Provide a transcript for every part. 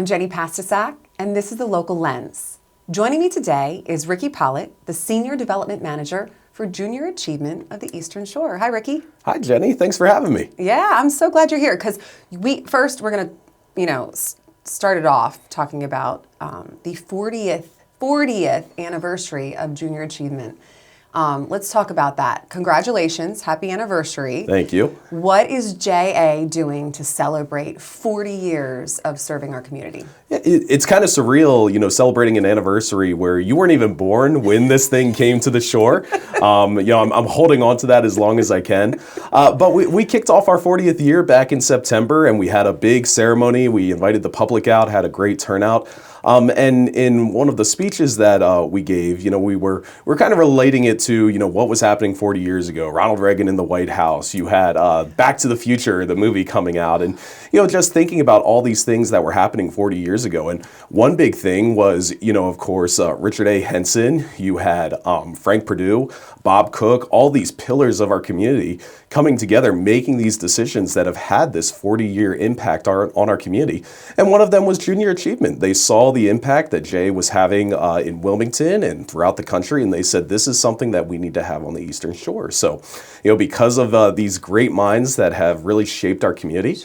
I'm Jenny Pastisak, and this is The Local Lens. Joining me today is Ricky Pollitt, the Senior Development Manager for Junior Achievement of the Eastern Shore. Hi, Ricky. Hi, Jenny. Thanks for having me. Yeah, I'm so glad you're here because we're going to, start it off talking about the 40th anniversary of Junior Achievement. Let's talk about that. Congratulations. Happy anniversary. Thank you. What is JA doing to celebrate 40 years of serving our community? It's kind of surreal, celebrating an anniversary where you weren't even born when this thing came to the shore. I'm holding on to that as long as I can. But we kicked off our 40th year back in September, and we had a big ceremony. We invited the public out, had a great turnout. And in one of the speeches that we gave, we were kind of relating it to, what was happening 40 years ago. Ronald Reagan in the White House. You had Back to the Future, the movie, coming out. And, just thinking about all these things that were happening 40 years ago. And one big thing was, of course, Richard A. Henson. You had Frank Perdue, Bob Cook, all these pillars of our community coming together, making these decisions that have had this 40-year impact on our community. And one of them was Junior Achievement. They saw the impact that Jay was having in Wilmington and throughout the country, and they said, this is something that we need to have on the Eastern Shore. So, because of these great minds that have really shaped our community,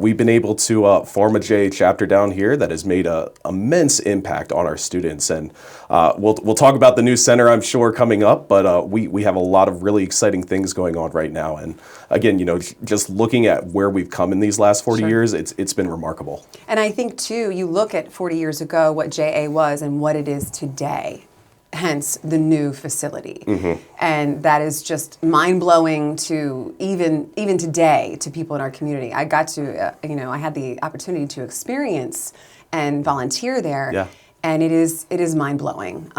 we've been able to form a JA chapter down here that has made an immense impact on our students. And we'll talk about the new center, I'm sure, coming up, but we have a lot of really exciting things going on right now. And again, just looking at where we've come in these last 40 years, it's been remarkable. And I think, too, you look at 40 years ago, what JA was and what it is today, hence the new facility. Mm-hmm. And that is just mind-blowing to even today to people in our community. I got to, I had the opportunity to experience and volunteer there. Yeah. And it is mind-blowing.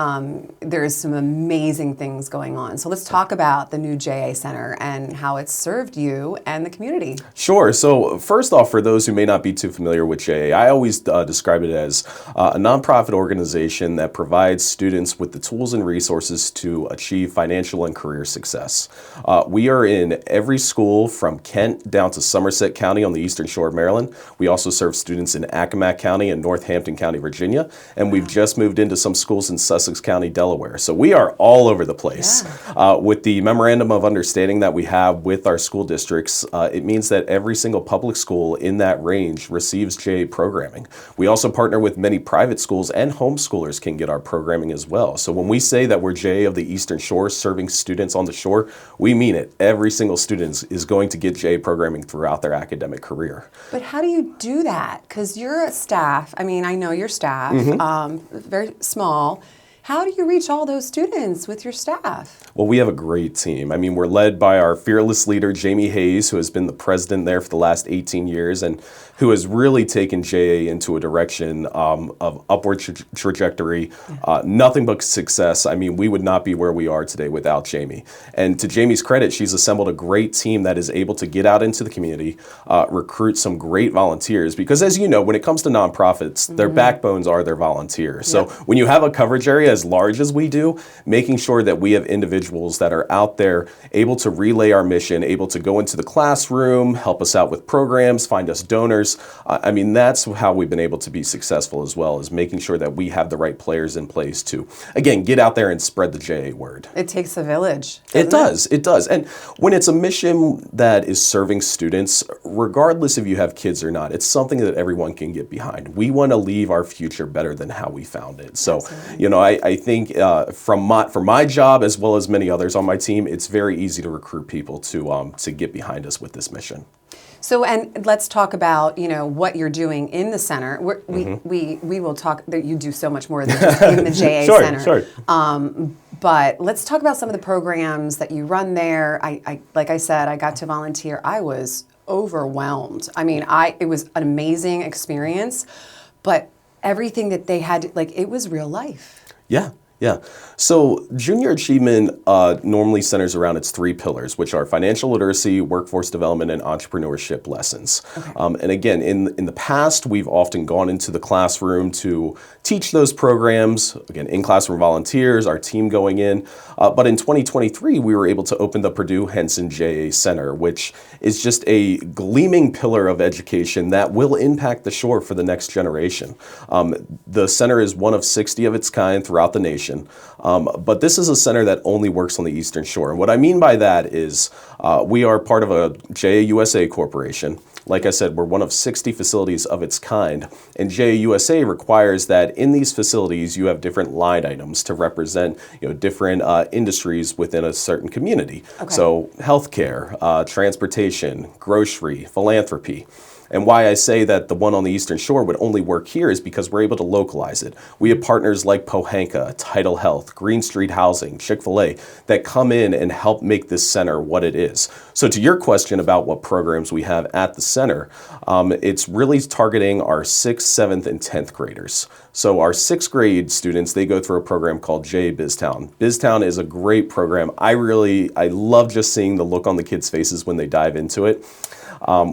There is some amazing things going on. So let's talk about the new JA Center and how it's served you and the community. Sure. So first off, for those who may not be too familiar with JA, I always describe it as a nonprofit organization that provides students with the tools and resources to achieve financial and career success. We are in every school from Kent down to Somerset County on the Eastern Shore of Maryland. We also serve students in Accomack County and Northampton County, Virginia. And we've just moved into some schools in Sussex County, Delaware. So we are all over the place. Yeah. With the memorandum of understanding that we have with our school districts, it means that every single public school in that range receives JA programming. We also partner with many private schools, and homeschoolers can get our programming as well. So when we say that we're JA of the Eastern Shore, serving students on the shore, we mean it. Every single student is going to get JA programming throughout their academic career. But how do you do that? Because you're a staff. I mean, I know your staff. Mm-hmm. Very small. How do you reach all those students with your staff? Well, we have a great team. I mean, we're led by our fearless leader, Jamie Hayes, who has been the president there for the last 18 years and who has really taken JA into a direction of upward trajectory, nothing but success. I mean, we would not be where we are today without Jamie. And to Jamie's credit, she's assembled a great team that is able to get out into the community, recruit some great volunteers, because as you know, when it comes to nonprofits, mm-hmm. their backbones are their volunteers. So when you have a coverage area as large as we do, making sure that we have individuals that are out there able to relay our mission, able to go into the classroom, help us out with programs, find us donors. I mean, that's how we've been able to be successful as well, is making sure that we have the right players in place to, again, get out there and spread the JA word. It takes a village. It does. And when it's a mission that is serving students, regardless if you have kids or not, it's something that everyone can get behind. We want to leave our future better than how we found it. So, I think for my job, as well as many others on my team, it's very easy to recruit people to get behind us with this mission. So, and let's talk about, what you're doing in the center. We will talk that you do so much more than just in the JA Center. Sure. But let's talk about some of the programs that you run there. I like I said, I got to volunteer. I was overwhelmed. I mean, it was an amazing experience, but everything that they had, it was real life. Yeah. Yeah. So junior achievement normally centers around its three pillars, which are financial literacy, workforce development, and entrepreneurship lessons. Okay. And again, in the past, we've often gone into the classroom to teach those programs. Again, in-classroom volunteers, our team going in. But in 2023, we were able to open the Purdue Henson JA Center, which is just a gleaming pillar of education that will impact the shore for the next generation. The center is one of 60 of its kind throughout the nation. But this is a center that only works on the Eastern Shore. And what I mean by that is we are part of a JAUSA corporation. Like I said, we're one of 60 facilities of its kind. And JAUSA requires that in these facilities, you have different line items to represent different industries within a certain community. Okay. So healthcare, transportation, grocery, philanthropy. And why I say that the one on the Eastern Shore would only work here is because we're able to localize it. We have partners like Pohanka, Tidal Health, Green Street Housing, Chick-fil-A that come in and help make this center what it is. So to your question about what programs we have at the center, it's really targeting our 6th, 7th, and 10th graders. So our 6th grade students, they go through a program called JA BizTown. BizTown is a great program. I love just seeing the look on the kids' faces when they dive into it.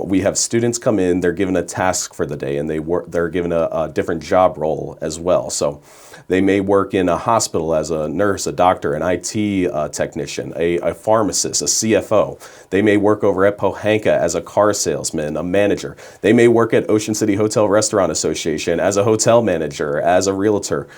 We have students come in, they're given a task for the day, and they're given a different job role as well. So they may work in a hospital as a nurse, a doctor, an IT technician, a pharmacist, a CFO. They may work over at Pohanka as a car salesman, a manager. They may work at Ocean City Hotel Restaurant Association as a hotel manager, as a realtor,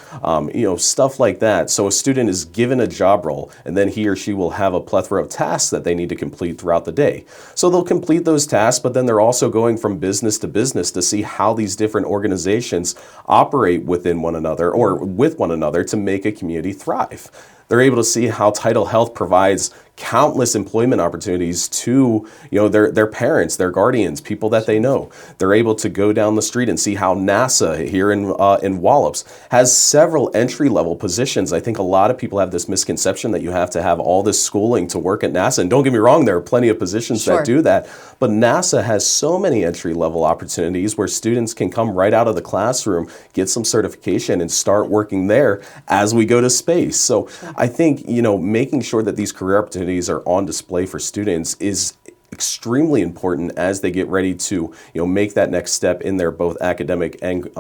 stuff like that. So a student is given a job role, and then he or she will have a plethora of tasks that they need to complete throughout the day. So they'll complete those tasks, but then they're also going from business to business to see how these different organizations operate within one another or with one another to make a community thrive. They're able to see how Tidal Health provides countless employment opportunities to their parents, their guardians, people that they know. They're able to go down the street and see how NASA here in Wallops has several entry-level positions. I think a lot of people have this misconception that you have to have all this schooling to work at NASA. And don't get me wrong, there are plenty of positions that do that. But NASA has so many entry-level opportunities where students can come right out of the classroom, get some certification, and start working there as we go to space. So I think, making sure that these career opportunities are on display for students is extremely important as they get ready to make that next step in their both academic and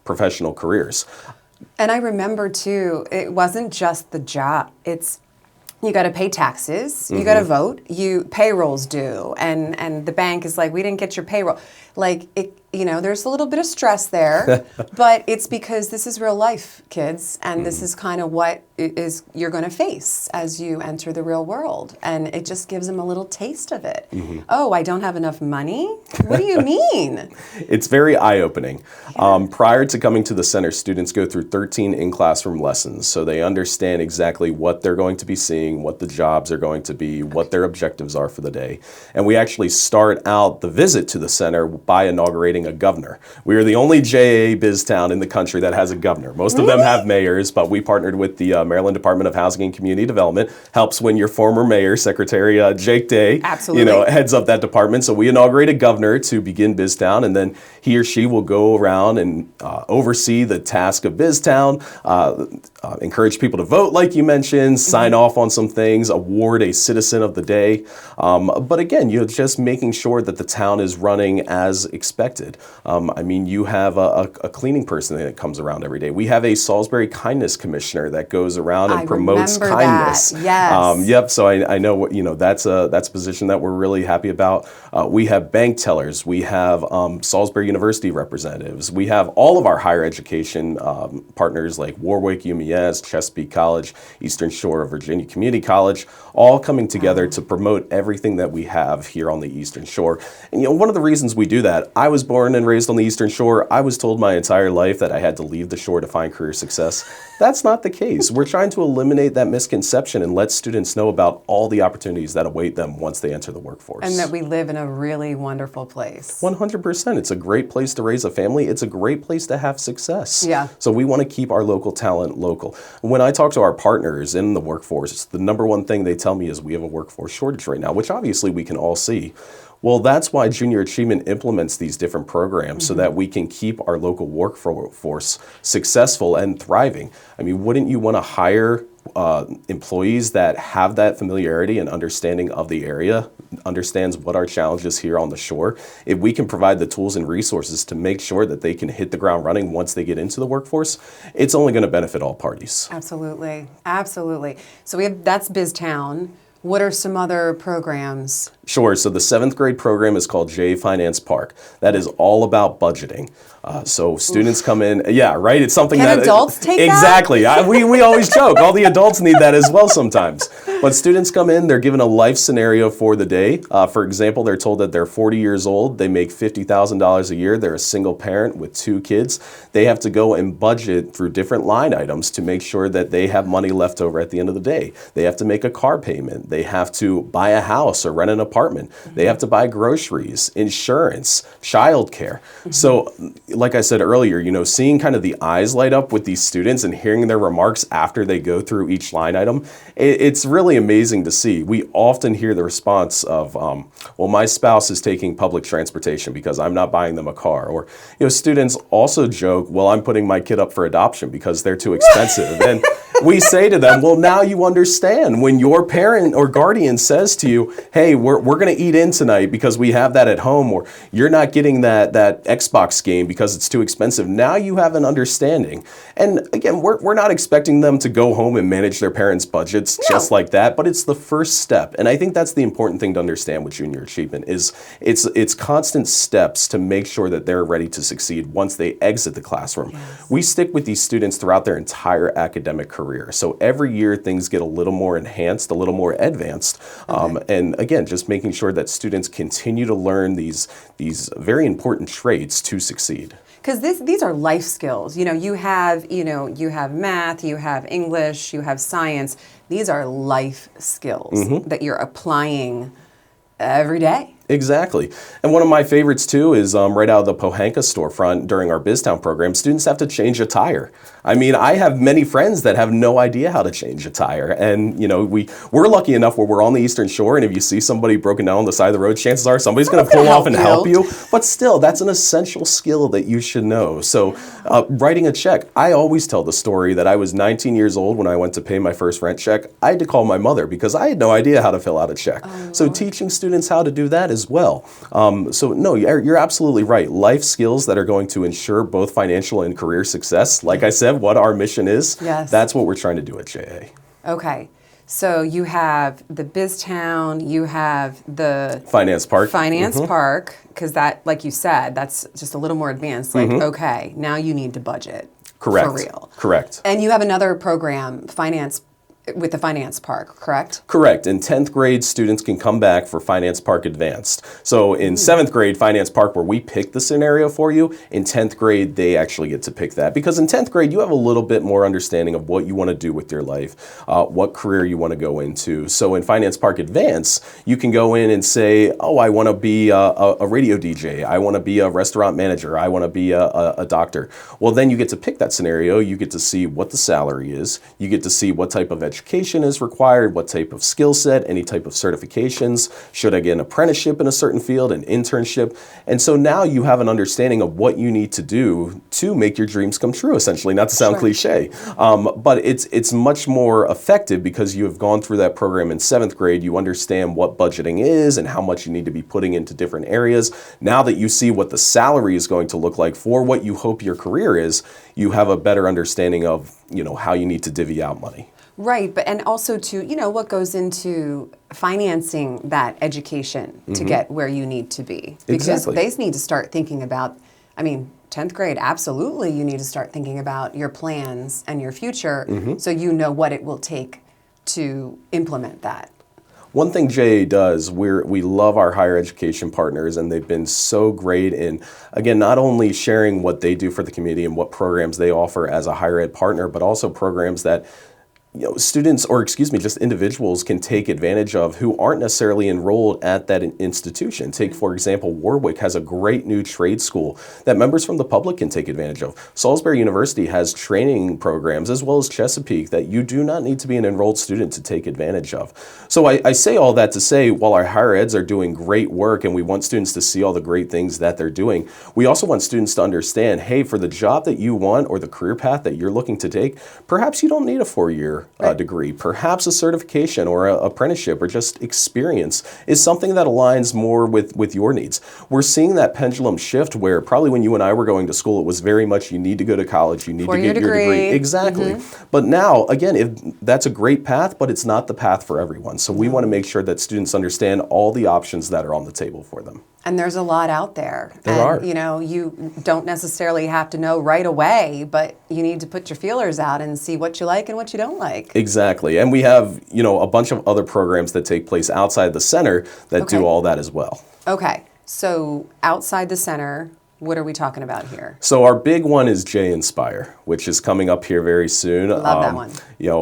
professional careers. And I remember too, it wasn't just the job. It's you got to pay taxes, you got to vote, payroll's due, and the bank is like, we didn't get your payroll. Like there's a little bit of stress there, but it's because this is real life, kids, and this is kind of what you're going to face as you enter the real world, and it just gives them a little taste of it. Oh, I don't have enough money? What do you mean? It's very eye-opening. Yeah. Prior to coming to the center, students go through 13 in-classroom lessons, so they understand exactly what they're going to be seeing, what the jobs are going to be, what their objectives are for the day. And we actually start out the visit to the center by inaugurating a governor. We are the only JA BizTown in the country that has a governor. Most of them have mayors, but we partnered with the Maryland Department of Housing and Community Development. Helps when your former mayor, Secretary Jake Day, heads up that department. So we inaugurate a governor to begin BizTown, and then he or she will go around and oversee the task of BizTown, encourage people to vote, like you mentioned, sign off on some things, award a Citizen of the Day. But again, just making sure that the town is running as expected. You have a cleaning person that comes around every day. We have a Salisbury Kindness Commissioner that goes around and promotes kindness. That. Yes. So I know that's a position that we're really happy about. We have bank tellers. We have Salisbury University representatives. We have all of our higher education partners like Warwick, UMES, Chesapeake College, Eastern Shore of Virginia Community College, all coming together to promote everything that we have here on the Eastern Shore. And one of the reasons we do that, I was born and raised on the Eastern Shore. I was told my entire life that I had to leave the shore to find career success. That's not the case. We're trying to eliminate that misconception and let students know about all the opportunities that await them once they enter the workforce. And that we live in a really wonderful place. 100%. It's a great place to raise a family. It's a great place to have success. Yeah. So we want to keep our local talent local. When I talk to our partners in the workforce, the number one thing they tell me is we have a workforce shortage right now, which obviously we can all see. Well, that's why Junior Achievement implements these different programs so that we can keep our local workforce successful and thriving. I mean, wouldn't you want to hire employees that have that familiarity and understanding of the area, understands what our challenges here on the shore? If we can provide the tools and resources to make sure that they can hit the ground running once they get into the workforce, it's only going to benefit all parties. Absolutely. Absolutely. So that's BizTown. What are some other programs? Sure. So the 7th grade program is called J Finance Park. That is all about budgeting. So students come in. Yeah, right. It's something Can adults take exactly. We always joke. All the adults need that as well sometimes. But students come in. They're given a life scenario for the day. For example, they're told that they're 40 years old. They make $50,000 a year. They're a single parent with 2 kids. They have to go and budget through different line items to make sure that they have money left over at the end of the day. They have to make a car payment. They have to buy a house or rent an apartment. They have to buy groceries, insurance, childcare. So, like I said earlier, seeing kind of the eyes light up with these students and hearing their remarks after they go through each line item, it's really amazing to see. We often hear the response of, well, my spouse is taking public transportation because I'm not buying them a car. Or, students also joke, well, I'm putting my kid up for adoption because they're too expensive. And we say to them, well, now you understand when your parent or guardian says to you, hey, we're going to eat in tonight because we have that at home, or you're not getting that Xbox game because it's too expensive. Now you have an understanding. And again, we're not expecting them to go home and manage their parents' budgets just like that, but it's the first step. And I think that's the important thing to understand with Junior Achievement is it's constant steps to make sure that they're ready to succeed once they exit the classroom. Yes. We stick with these students throughout their entire academic career. So every year things get a little more enhanced, a little more advanced. And again, just making sure that students continue to learn these very important traits to succeed. Because these are life skills. You have math, you have English, you have science. These are life skills that you're applying every day. Exactly. And one of my favorites too is right out of the Pohanka storefront during our BizTown program, students have to change a tire. I mean, I have many friends that have no idea how to change a tire. And, we're lucky enough where we're on the Eastern Shore, and if you see somebody broken down on the side of the road, chances are somebody's going to pull off and help you. But still, that's an essential skill that you should know. So writing a check, I always tell the story that I was 19 years old when I went to pay my first rent check. I had to call my mother because I had no idea how to fill out a check. So teaching students how to do that as well. So no, you're absolutely right. Life skills that are going to ensure both financial and career success. Like I said, what our mission is, that's what we're trying to do at JA. Okay. So you have the BizTown, you have the Finance Park. Park, because that, like you said, that's just a little more advanced. Like, okay, now you need to budget. Correct. For real. Correct. And you have another program, with the Finance Park, correct? Correct. In 10th grade, students can come back for Finance Park Advanced. So in 7th grade, Finance Park, where we pick the scenario for you, in 10th grade, they actually get to pick that. Because in 10th grade, you have a little bit more understanding of what you want to do with your life, what career you want to go into. So in Finance Park Advanced, you can go in and say, oh, I want to be a radio DJ. I want to be a restaurant manager. I want to be a doctor. Well, then you get to pick that scenario. You get to see what the salary is. You get to see what type of education is required, what type of skill set, any type of certifications, should I get an apprenticeship in a certain field, an internship. And so now you have an understanding of what you need to do to make your dreams come true, essentially, not to sound cliche. But it's much more effective because you have gone through that program in 7th grade. You understand what budgeting is and how much you need to be putting into different areas. Now that you see what the salary is going to look like for what you hope your career is, you have a better understanding of, how you need to divvy out money. Right, but and also to, what goes into financing that education to get where you need to be. Because they need to start thinking about, 10th grade, absolutely, you need to start thinking about your plans and your future so you know what it will take to implement that. One thing JA does, we love our higher education partners, and they've been so great in, again, not only sharing what they do for the community and what programs they offer as a higher ed partner, but also programs that students, or excuse me, just individuals can take advantage of who aren't necessarily enrolled at that institution. Take, for example, Warwick has a great new trade school that members from the public can take advantage of. Salisbury University has training programs, as well as Chesapeake, that you do not need to be an enrolled student to take advantage of. So I say all that to say, while our higher eds are doing great work and we want students to see all the great things that they're doing, we also want students to understand, hey, for the job that you want or the career path that you're looking to take, perhaps you don't need a 4-year degree. Perhaps a certification or an apprenticeship or just experience is something that aligns more with your needs. We're seeing that pendulum shift where probably when you and I were going to school, it was very much you need to go to college, you need to get your degree. Exactly. But now, again, if that's a great path, but it's not the path for everyone. So we want to make sure that students understand all the options that are on the table for them. And there's a lot out there. There are. You know, you don't necessarily have to know right away, but you need to put your feelers out and see what you like and what you don't like. Exactly. And we have, a bunch of other programs that take place outside the center that do all that as well. Okay. So outside the center, what are we talking about here? So our big one is J Inspire, which is coming up here very soon. Love that one.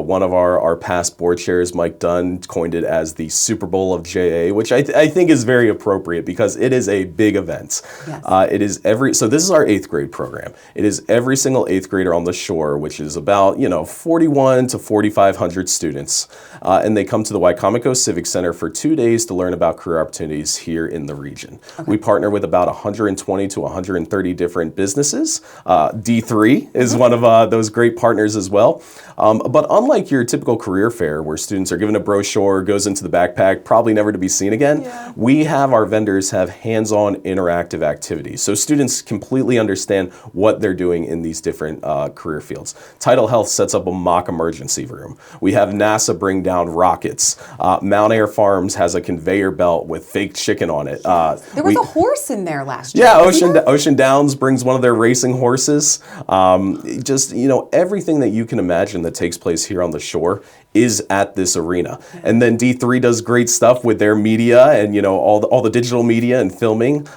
One of our past board chairs, Mike Dunn, coined it as the Super Bowl of JA, which I think is very appropriate because it is a big event. Yes. It is so this is our 8th grade program. It is every single 8th grader on the shore, which is about, 41 to 4,500 students. And they come to the Wicomico Civic Center for 2 days to learn about career opportunities here in the region. Okay. We partner with about 120 to 130 different businesses. D3 is one of those great partners as well. But unlike your typical career fair where students are given a brochure, goes into the backpack, probably never to be seen again, we have our vendors have hands-on interactive activities. So students completely understand what they're doing in these different career fields. Tidal Health sets up a mock emergency room. We have NASA bring down rockets. Mount Air Farms has a conveyor belt with fake chicken on it. There was a horse in there last year. Yeah, Ocean Downs brings one of their racing horses. Everything that you can imagine that takes place here on the shore is at this arena. And then D3 does great stuff with their media and, all the digital media and filming.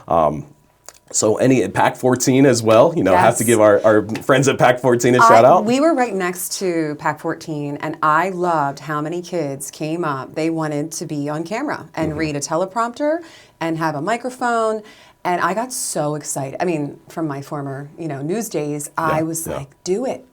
So at Pac 14 as well, have to give our friends at Pac 14 a shout out. We were right next to Pac 14, and I loved how many kids came up. They wanted to be on camera and read a teleprompter and have a microphone. And I got so excited. I mean, from my former, news days, I was like, do it,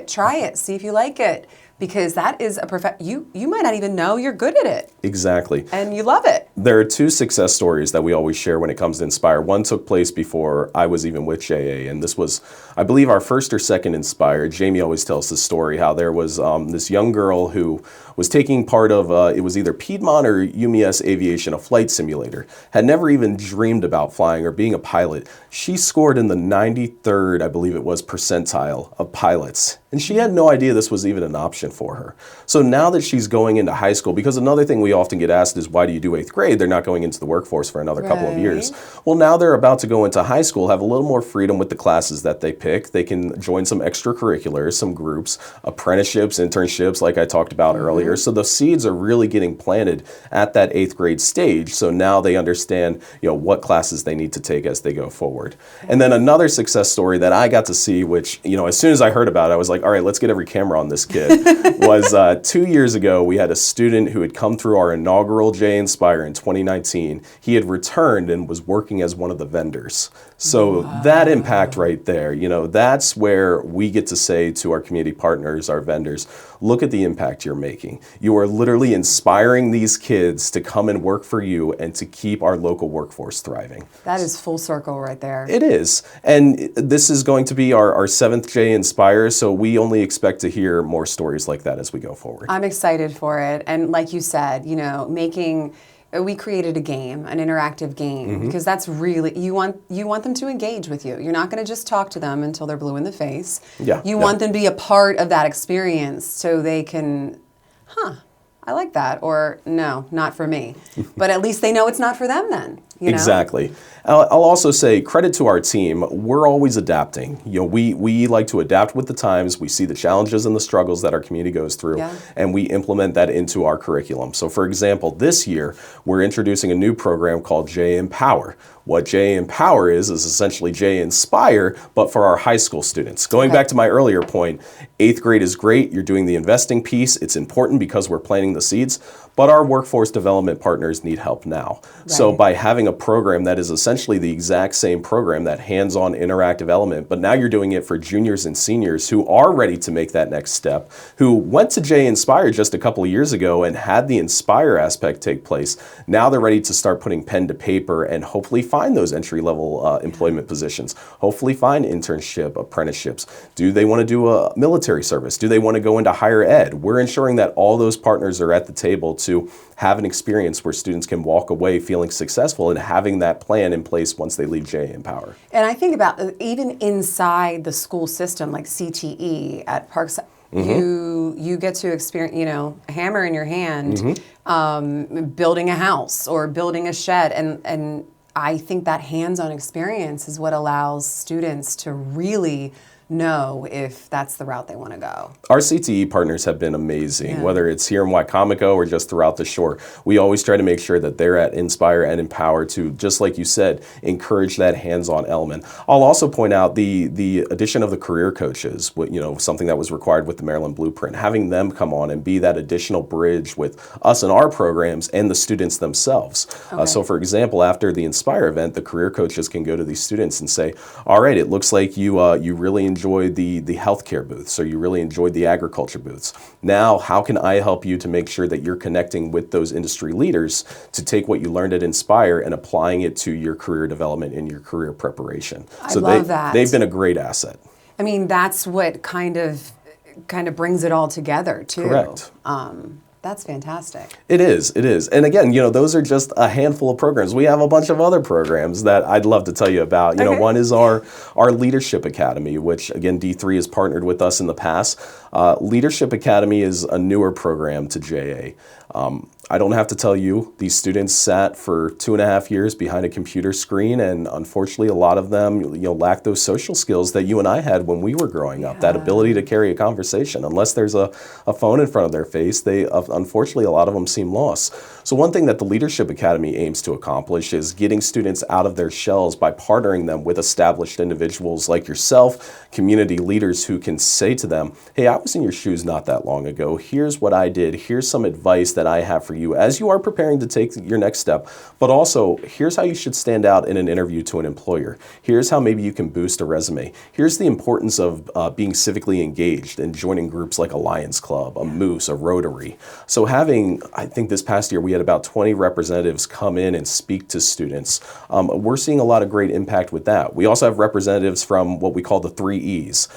try it, see if you like it. Because that is you might not even know you're good at it. Exactly. And you love it. There are 2 success stories that we always share when it comes to Inspire. One took place before I was even with JA, and this was, I believe, our first or second Inspire. Jamie always tells the story how there was this young girl who was taking part of, it was either Piedmont or UMES Aviation, a flight simulator, had never even dreamed about flying or being a pilot. She scored in the 93rd, I believe it was, percentile of pilots. And she had no idea this was even an option for her. So now that she's going into high school, because another thing we often get asked is, why do you do 8th grade? They're not going into the workforce for another couple of years. Well, now they're about to go into high school, have a little more freedom with the classes that they pick. They can join some extracurriculars, some groups, apprenticeships, internships, like I talked about earlier. So the seeds are really getting planted at that 8th grade stage. So now they understand, what classes they need to take as they go forward. And then another success story that I got to see, which, as soon as I heard about it, I was like, all right, let's get every camera on this kid, was 2 years ago, we had a student who had come through our inaugural J Inspire in 2019. He had returned and was working as one of the vendors. So that impact right there, that's where we get to say to our community partners, our vendors, look at the impact you're making. You are literally inspiring these kids to come and work for you and to keep our local workforce thriving. That is full circle right there. It is. And this is going to be our 7th J Inspire, so we only expect to hear more stories like that as we go forward. I'm excited for it. And like you said, we created a game, an interactive game, because that's really, you want them to engage with you. You're not going to just talk to them until they're blue in the face. You want them to be a part of that experience so they can, I like that, or no, not for me. But at least they know it's not for them then. Exactly. I'll also say credit to our team. We're always adapting. We like to adapt with the times. We see the challenges and the struggles that our community goes through, and we implement that into our curriculum. So, for example, this year we're introducing a new program called J Empower. What J Empower is essentially J Inspire, but for our high school students. Going back to my earlier point, 8th grade is great. You're doing the investing piece. It's important because we're planting the seeds, but our workforce development partners need help now. So by having a program that is essentially the exact same program, that hands-on interactive element, but now you're doing it for juniors and seniors who are ready to make that next step, who went to J Inspire just a couple of years ago and had the Inspire aspect take place. Now they're ready to start putting pen to paper and hopefully find those entry-level employment positions, hopefully find internship, apprenticeships. Do they want to do a military service? Do they want to go into higher ed? We're ensuring that all those partners are at the table to have an experience where students can walk away feeling successful and having that plan in place once they leave J Empower. And I think about even inside the school system, like CTE at Parkside, you get to experience, a hammer in your hand, building a house or building a shed, and I think that hands-on experience is what allows students to really know if that's the route they want to go. Our CTE partners have been amazing, whether it's here in Wicomico or just throughout the shore. We always try to make sure that they're at Inspire and Empower to, just like you said, encourage that hands-on element. I'll also point out the addition of the career coaches, something that was required with the Maryland Blueprint, having them come on and be that additional bridge with us and our programs and the students themselves. So for example, after the Inspire event, the career coaches can go to these students and say, all right, it looks like you really enjoyed the healthcare booths, or you really enjoyed the agriculture booths. Now, how can I help you to make sure that you're connecting with those industry leaders to take what you learned at Inspire and applying it to your career development and your career preparation? I love that. They've been a great asset. I mean, that's what kind of brings it all together, too. Correct. That's fantastic. It is. And again, those are just a handful of programs. We have a bunch of other programs that I'd love to tell you about. One is our Leadership Academy, which again, D3 has partnered with us in the past. Leadership Academy is a newer program to JA. I don't have to tell you, these students sat for 2.5 years behind a computer screen, and unfortunately a lot of them lack those social skills that you and I had when we were growing up, that ability to carry a conversation. Unless there's a phone in front of their face, unfortunately a lot of them seem lost. So one thing that the Leadership Academy aims to accomplish is getting students out of their shells by partnering them with established individuals like yourself, community leaders who can say to them, hey, I was in your shoes not that long ago. Here's what I did. Here's some advice that I have for you as you are preparing to take your next step, but also here's how you should stand out in an interview to an employer. Here's how maybe you can boost a resume. Here's the importance of being civically engaged and joining groups like a Lions Club, a Moose, a Rotary. So I think this past year we had about 20 representatives come in and speak to students. We're seeing a lot of great impact with that. We also have representatives from what we call the 3 E's,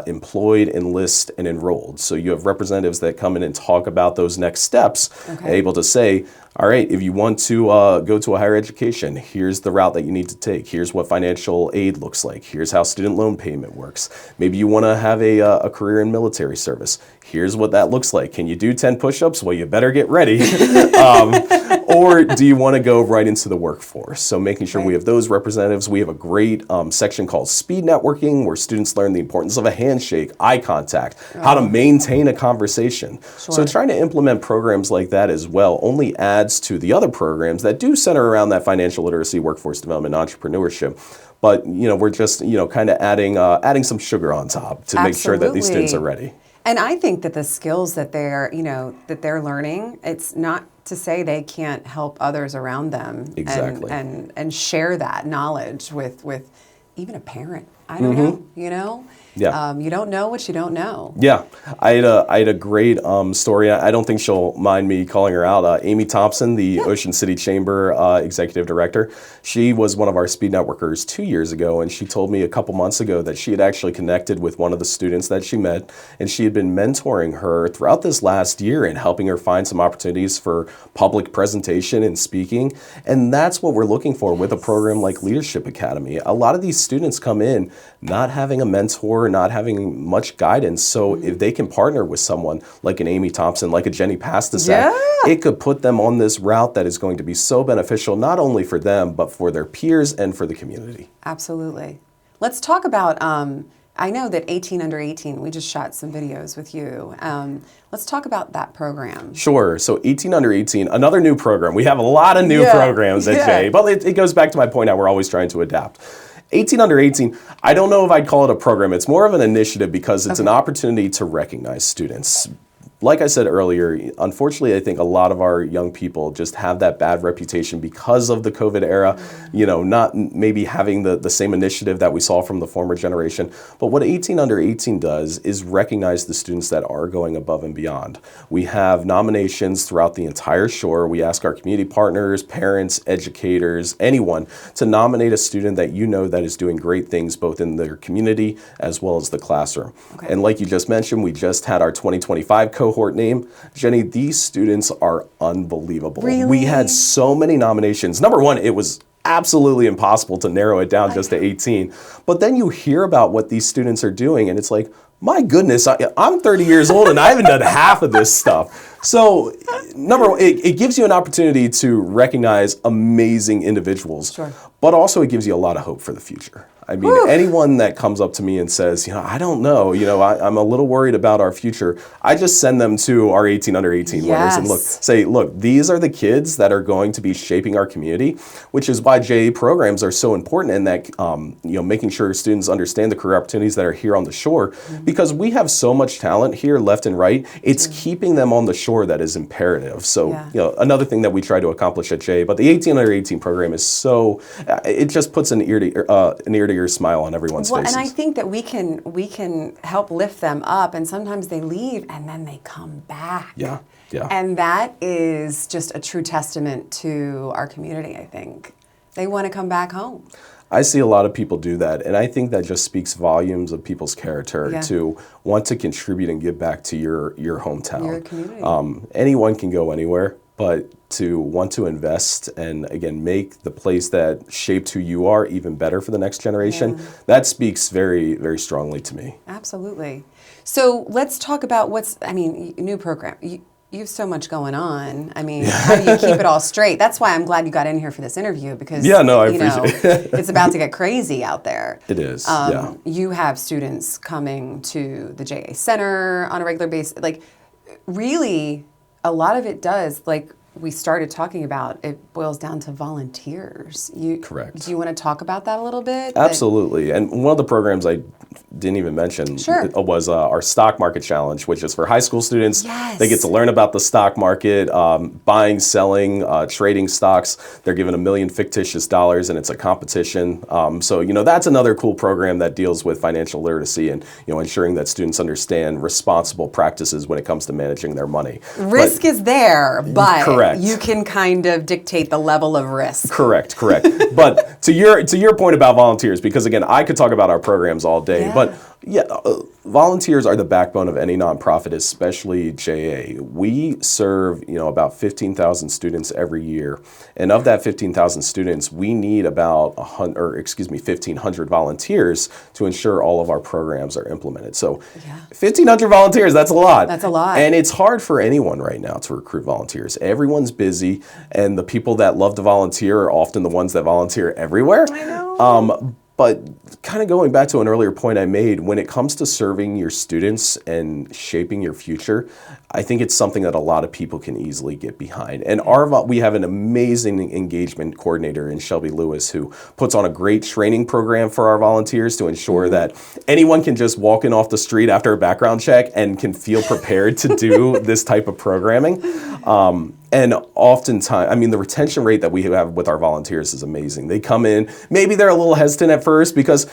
employed, enlist, and enrolled. So you have representatives that come in and talk about those next steps, able to say, all right, if you want to go to a higher education, here's the route that you need to take. Here's what financial aid looks like. Here's how student loan payment works. Maybe you want to have a career in military service. Here's what that looks like. Can you do 10 push-ups? Well, you better get ready. Or do you want to go right into the workforce? So making sure we have those representatives. We have a great section called speed networking, where students learn the importance of a handshake, eye contact, how to maintain a conversation. So trying to implement programs like that as well only adds to the other programs that do center around that financial literacy, workforce development, entrepreneurship. But we're just kind of adding some sugar on top to make sure that these students are ready. And I think that the skills that they're learning, it's not to say they can't help others around them. Exactly. And share that knowledge with even a parent. I don't know, Yeah. You don't know what you don't know. Yeah. I had a great story. I don't think she'll mind me calling her out. Amy Thompson, the Ocean City Chamber Executive Director, she was one of our speed networkers 2 years ago, and she told me a couple months ago that she had actually connected with one of the students that she met, and she had been mentoring her throughout this last year and helping her find some opportunities for public presentation and speaking. And that's what we're looking for with a program like Leadership Academy. A lot of these students come in not having a mentor, not having much guidance. So if they can partner with someone like an Amy Thompson, like a Jenny Pastasak, it could put them on this route that is going to be so beneficial, not only for them, but for their peers and for the community. Absolutely. Let's talk about, I know that 18 Under 18, we just shot some videos with you. Let's talk about that program. Sure. So 18 Under 18, another new program. We have a lot of new programs at Jay, but it goes back to my point how we're always trying to adapt. 18 Under 18, I don't know if I'd call it a program. It's more of an initiative because it's an opportunity to recognize students. Like I said earlier, unfortunately, I think a lot of our young people just have that bad reputation because of the COVID era, not maybe having the same initiative that we saw from the former generation. But what 18 Under 18 does is recognize the students that are going above and beyond. We have nominations throughout the entire shore. We ask our community partners, parents, educators, anyone to nominate a student that you know that is doing great things both in their community as well as the classroom. Okay. And like you just mentioned, we just had our 2025 cohort name. Jenny, these students are unbelievable. Really? We had so many nominations. Number one, it was absolutely impossible to narrow it down just to 18. But then you hear about what these students are doing and it's like, my goodness, I'm 30 years old and I haven't done half of this stuff. So number one, it gives you an opportunity to recognize amazing individuals, but also it gives you a lot of hope for the future. I mean, anyone that comes up to me and says, I don't know, I'm a little worried about our future, I just send them to our 18 Under 18 winners and look, these are the kids that are going to be shaping our community, which is why JA programs are so important in that, making sure students understand the career opportunities that are here on the shore, because we have so much talent here left and right, it's keeping them on the shore that is imperative. So, another thing that we try to accomplish at JA, but the 18 Under 18 program is so, it just puts an ear to ear smile on everyone's faces. And I think that we can help lift them up, and sometimes they leave and then they come back. Yeah. And that is just a true testament to our community, I think. They want to come back home. I see a lot of people do that, and I think that just speaks volumes of people's character to want to contribute and give back to your hometown. Your community. Anyone can go anywhere, but to want to invest and, again, make the place that shaped who you are even better for the next generation, that speaks very, very strongly to me. Absolutely. So let's talk about new program. You have so much going on. I mean, how do you keep it all straight? That's why I'm glad you got in here for this interview, because I appreciate it. It's about to get crazy out there. It is. You have students coming to the JA Center on a regular basis. Like, really, a lot of it does, like we started talking about, it boils down to volunteers. Correct. Do you want to talk about that a little bit? Absolutely. And one of the programs I didn't even mention was our stock market challenge, which is for high school students. They get to learn about the stock market, buying, selling, trading stocks. They're given $1 million fictitious dollars, and it's a competition. So that's another cool program that deals with financial literacy and ensuring that students understand responsible practices when it comes to managing their money. Risk is there, but Correct. You can kind of dictate the level of risk. Correct. But to your point about volunteers, because again, I could talk about our programs all day, but volunteers are the backbone of any nonprofit, especially JA. We serve, about 15,000 students every year, and of that 15,000 students, we need about 1,500 volunteers to ensure all of our programs are implemented. So, 1,500 volunteers, that's a lot. That's a lot. And it's hard for anyone right now to recruit volunteers. Everyone's busy, and the people that love to volunteer are often the ones that volunteer everywhere. I know. But kind of going back to an earlier point I made, when it comes to serving your students and shaping your future, I think it's something that a lot of people can easily get behind. And we have an amazing engagement coordinator in Shelby Lewis who puts on a great training program for our volunteers to ensure that anyone can just walk in off the street after a background check and can feel prepared to do this type of programming. And oftentimes, the retention rate that we have with our volunteers is amazing. They come in, maybe they're a little hesitant at first because,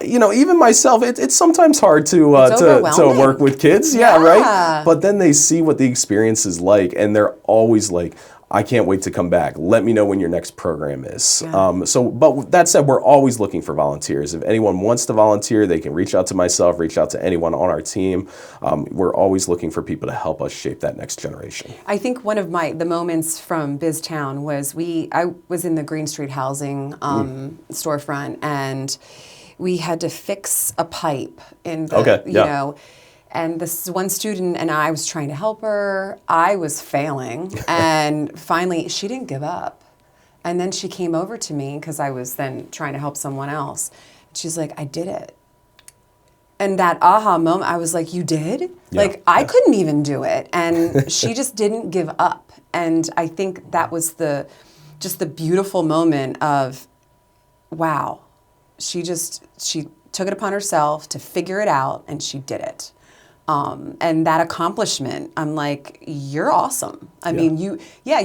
even myself, it's sometimes hard to work with kids. Right? But then they see what the experience is like, and they're always like, I can't wait to come back. Let me know when your next program is. But that said, we're always looking for volunteers. If anyone wants to volunteer, they can reach out to myself, reach out to anyone on our team. We're always looking for people to help us shape that next generation. I think one of the moments from BizTown was I was in the Green Street Housing storefront, and we had to fix a pipe in the, and this one student and I was trying to help her. I was failing. And finally, she didn't give up. And then she came over to me because I was then trying to help someone else. She's like, I did it. And that aha moment, I was like, you did? I couldn't even do it. And she just didn't give up. And I think that was just the beautiful moment of, wow, she took it upon herself to figure it out, and she did it. And that accomplishment, I'm like, you're awesome. I mean, you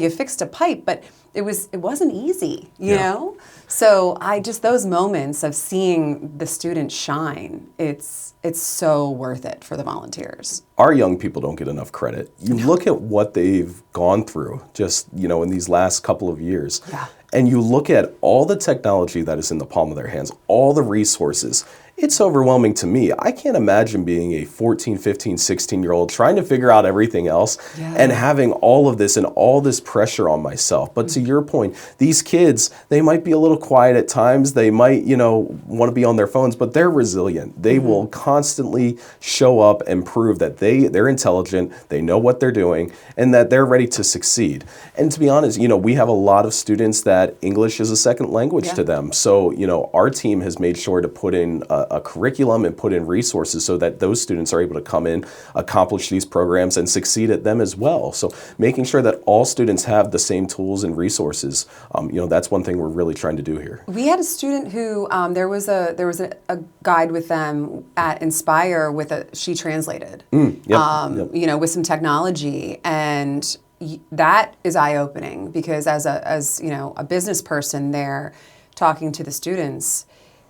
fixed a pipe, but it wasn't easy, you know? So those moments of seeing the students shine, it's so worth it for the volunteers. Our young people don't get enough credit. You look at what they've gone through just, in these last couple of years. Yeah. And you look at all the technology that is in the palm of their hands, all the resources. It's overwhelming to me. I can't imagine being a 14, 15, 16-year-old trying to figure out everything else and having all of this and all this pressure on myself. But to your point, these kids, they might be a little quiet at times. They might, want to be on their phones, but they're resilient. They will constantly show up and prove that they're intelligent, they know what they're doing, and that they're ready to succeed. And to be honest, we have a lot of students that English is a second language to them. So, our team has made sure to put in a curriculum and put in resources so that those students are able to come in, accomplish these programs, and succeed at them as well. So making sure that all students have the same tools and resources, that's one thing we're really trying to do here. We had a student who there was a guide with them at Inspire she translated, with some technology, and that is eye-opening because as a business person there talking to the students,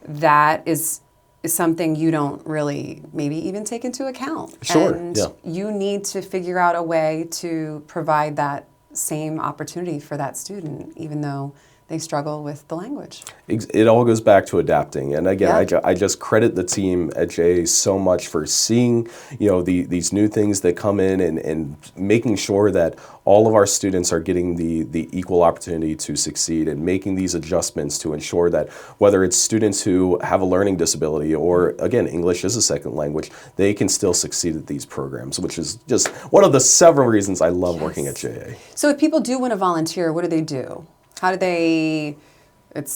that is something you don't really maybe even take into account. Sure. And you need to figure out a way to provide that same opportunity for that student, even though they struggle with the language. It all goes back to adapting. And again, I just credit the team at JA so much for seeing, these new things that come in and making sure that all of our students are getting the equal opportunity to succeed and making these adjustments to ensure that whether it's students who have a learning disability or, again, English is a second language, they can still succeed at these programs, which is just one of the several reasons I love working at JA. So if people do want to volunteer, what do they do? How do they?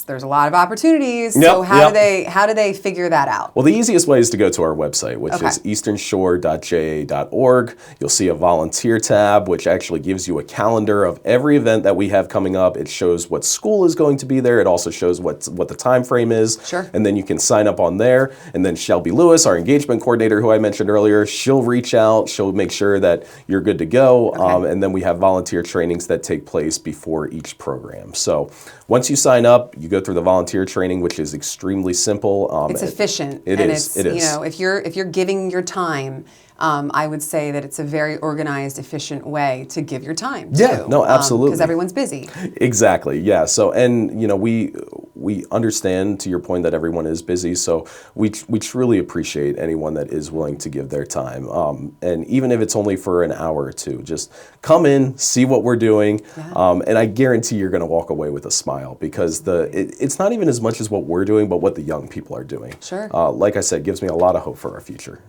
There's a lot of opportunities. So how do they figure that out? Well, the easiest way is to go to our website, which is easternshore.ja.org. You'll see a volunteer tab, which actually gives you a calendar of every event that we have coming up. It shows what school is going to be there. It also shows what the time frame is. Sure. And then you can sign up on there. And then Shelby Lewis, our engagement coordinator, who I mentioned earlier, she'll reach out. She'll make sure that you're good to go. Okay. And then we have volunteer trainings that take place before each program. So once you sign up, you go through the volunteer training, which is extremely simple. It's efficient. It is. If you're giving your time, I would say that it's a very organized, efficient way to give your time. Yeah, too, no, absolutely. Because everyone's busy. Exactly. Yeah. So, and we understand, to your point, that everyone is busy. So we truly appreciate anyone that is willing to give their time. And even if it's only for an hour or two, just come in, see what we're doing, and I guarantee you're going to walk away with a smile because it's not even as much as what we're doing, but what the young people are doing. Sure. Like I said, gives me a lot of hope for our future.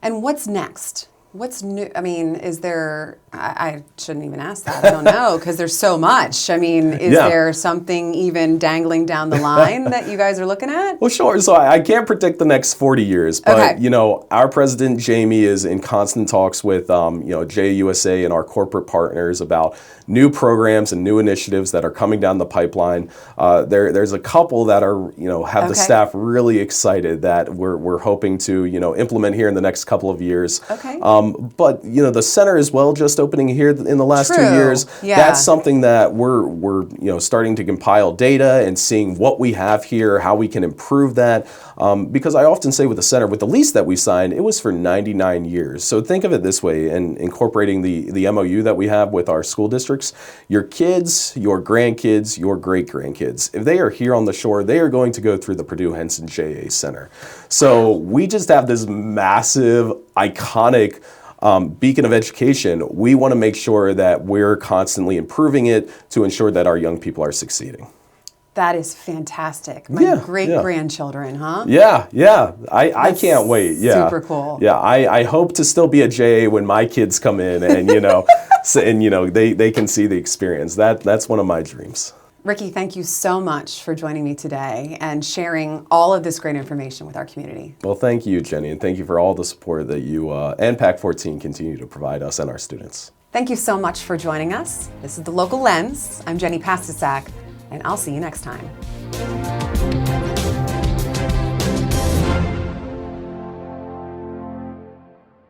And what's next? What's new? I mean, is there, I shouldn't even ask that. I don't know, because there's so much. I mean, is there something even dangling down the line that you guys are looking at? Well, sure. So I can't predict the next 40 years, but, our president, Jamie, is in constant talks with, JUSA and our corporate partners about new programs and new initiatives that are coming down the pipeline. There's a couple that are, have the staff really excited that we're hoping to, implement here in the next couple of years. Okay. But the center as well, just opening here in the last 2 years. Yeah. That's something that we're starting to compile data and seeing what we have here, how we can improve that. Because I often say with the center, with the lease that we signed, it was for 99 years. So think of it this way, and incorporating the MOU that we have with our school districts, your kids, your grandkids, your great-grandkids, if they are here on the shore, they are going to go through the Purdue Henson JA Center. So we just have this massive, iconic beacon of education. We want to make sure that we're constantly improving it to ensure that our young people are succeeding. That is fantastic. My great-grandchildren, huh? Yeah. I can't wait. Yeah. Super cool. Yeah, I hope to still be a JA when my kids come in and, they can see the experience. That's one of my dreams. Ricky, thank you so much for joining me today and sharing all of this great information with our community. Well, thank you, Jenny, and thank you for all the support that you and PAC-14 continue to provide us and our students. Thank you so much for joining us. This is The Local Lens. I'm Jenny Pastisak, and I'll see you next time.